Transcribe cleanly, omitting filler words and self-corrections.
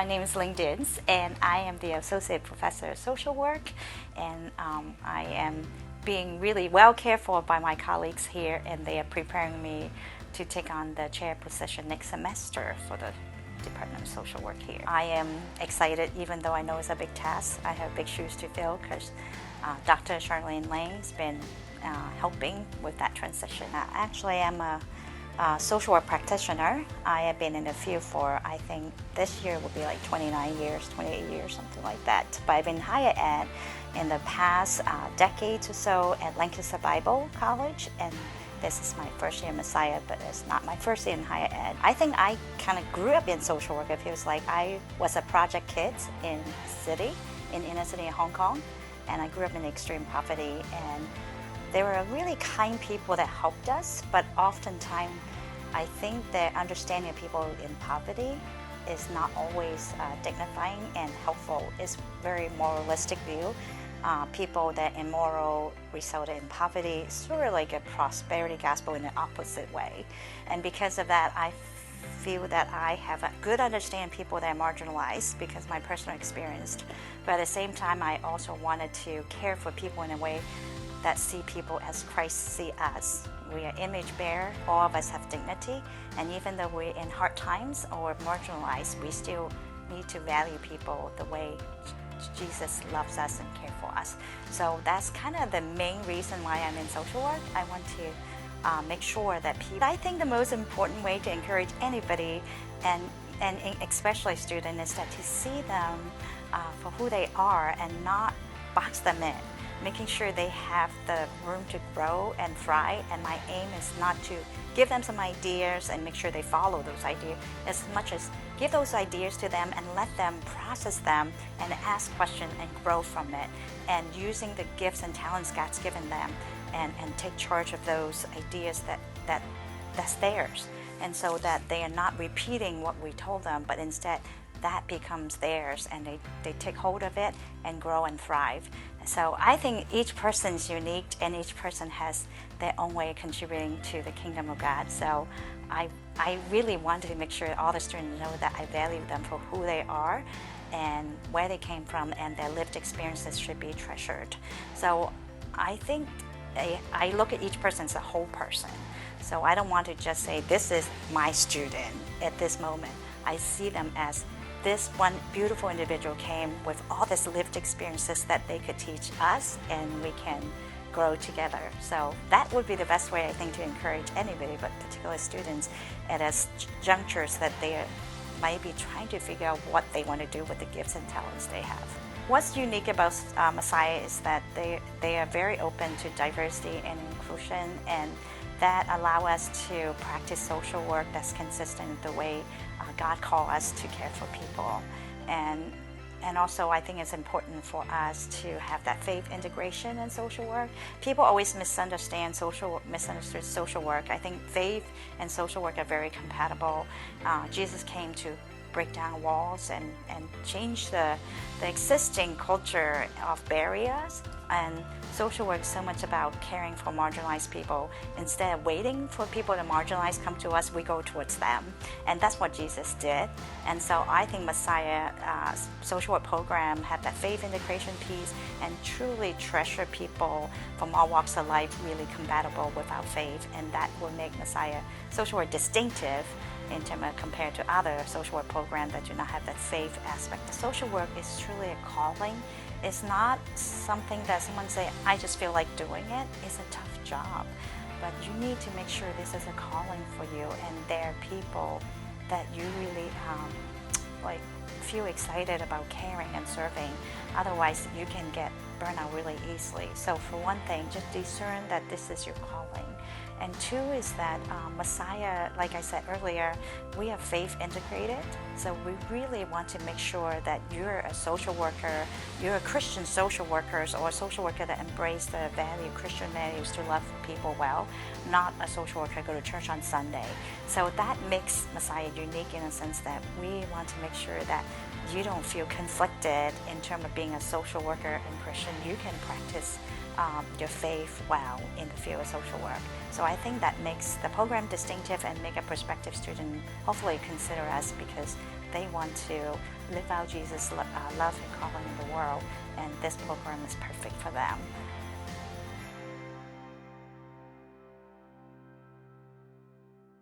my name is Ling Dinse, and I am the Associate Professor of Social Work, and I am being really well cared for by my colleagues here, and they are preparing me to take on the chair position next semester for the Department of Social Work here. I am excited, even though I know it's a big task. I have big shoes to fill because Dr. Charlene Lang has been helping with that transition. Actually, I'm a social work practitioner. I have been in the field for, I think this year will be like 29 years, 28 years, something like that. But I've been higher ed in the past decades or so at Lancaster Bible College, and this is my first year in Messiah, but it's not my first year in higher ed. I think I kind of grew up in social work. It feels like I was a project kid in inner city in Hong Kong, and I grew up in extreme poverty, and there were really kind people that helped us, but oftentimes I think that understanding people in poverty is not always dignifying and helpful. It's very moralistic view. People that immoral resulted in poverty, sort of like a prosperity gospel in the opposite way. And because of that, I feel that I have a good understanding of people that are marginalized because of my personal experience. But at the same time, I also wanted to care for people in a way that see people as Christ see us. We are image bearer, all of us have dignity, and even though we're in hard times or marginalized, we still need to value people the way Jesus loves us and cares for us. So that's kind of the main reason why I'm in social work. I want to make sure that people, I think the most important way to encourage anybody, and especially students, is that to see them for who they are and not box them in. Making sure they have the room to grow and thrive, and my aim is not to give them some ideas and make sure they follow those ideas as much as give those ideas to them and let them process them and ask questions and grow from it, and using the gifts and talents God's given them and take charge of those ideas that's theirs, and so that they are not repeating what we told them, but instead that becomes theirs, and they take hold of it and grow and thrive. So I think each person is unique, and each person has their own way of contributing to the kingdom of God. So I really wanted to make sure all the students know that I value them for who they are and where they came from, and their lived experiences should be treasured. So I think I look at each person as a whole person. So I don't want to just say, this is my student at this moment. I see them as this one beautiful individual came with all this lived experiences that they could teach us, and we can grow together. So that would be the best way, I think, to encourage anybody, but particularly students at junctures that they might be trying to figure out what they want to do with the gifts and talents they have. What's unique about Messiah is that they are very open to diversity and inclusion, and that allow us to practice social work that's consistent with the way God called us to care for people. And also I think it's important for us to have that faith integration in social work. People always misunderstood social work. I think faith and social work are very compatible. Jesus came to break down walls and change the existing culture of barriers. And social work is so much about caring for marginalized people. Instead of waiting for people to marginalize come to us, we go towards them. And that's what Jesus did. And so I think Messiah social work program have that faith integration piece and truly treasure people from all walks of life, really compatible with our faith. And that will make Messiah social work distinctive in terms of compared to other social work programs that do not have that faith aspect. The social work is truly a calling. It's not something that someone say, I just feel like doing it. It's a tough job, but you need to make sure this is a calling for you, and there are people that you really feel excited about caring and serving. Otherwise, you can get burned out really easily. So for one thing, just discern that this is your calling. And two is that Messiah, like I said earlier, we are faith integrated. So we really want to make sure that you're a social worker, you're a Christian social worker, or a social worker that embrace the Christian values to love people well, not a social worker go to church on Sunday. So that makes Messiah unique in a sense that we want to make sure that you don't feel conflicted in terms of being a social worker and Christian. You can practice your faith well in the field of social work. So I think that makes the program distinctive and make a prospective student hopefully consider us because they want to live out Jesus' love and calling in the world, and this program is perfect for them.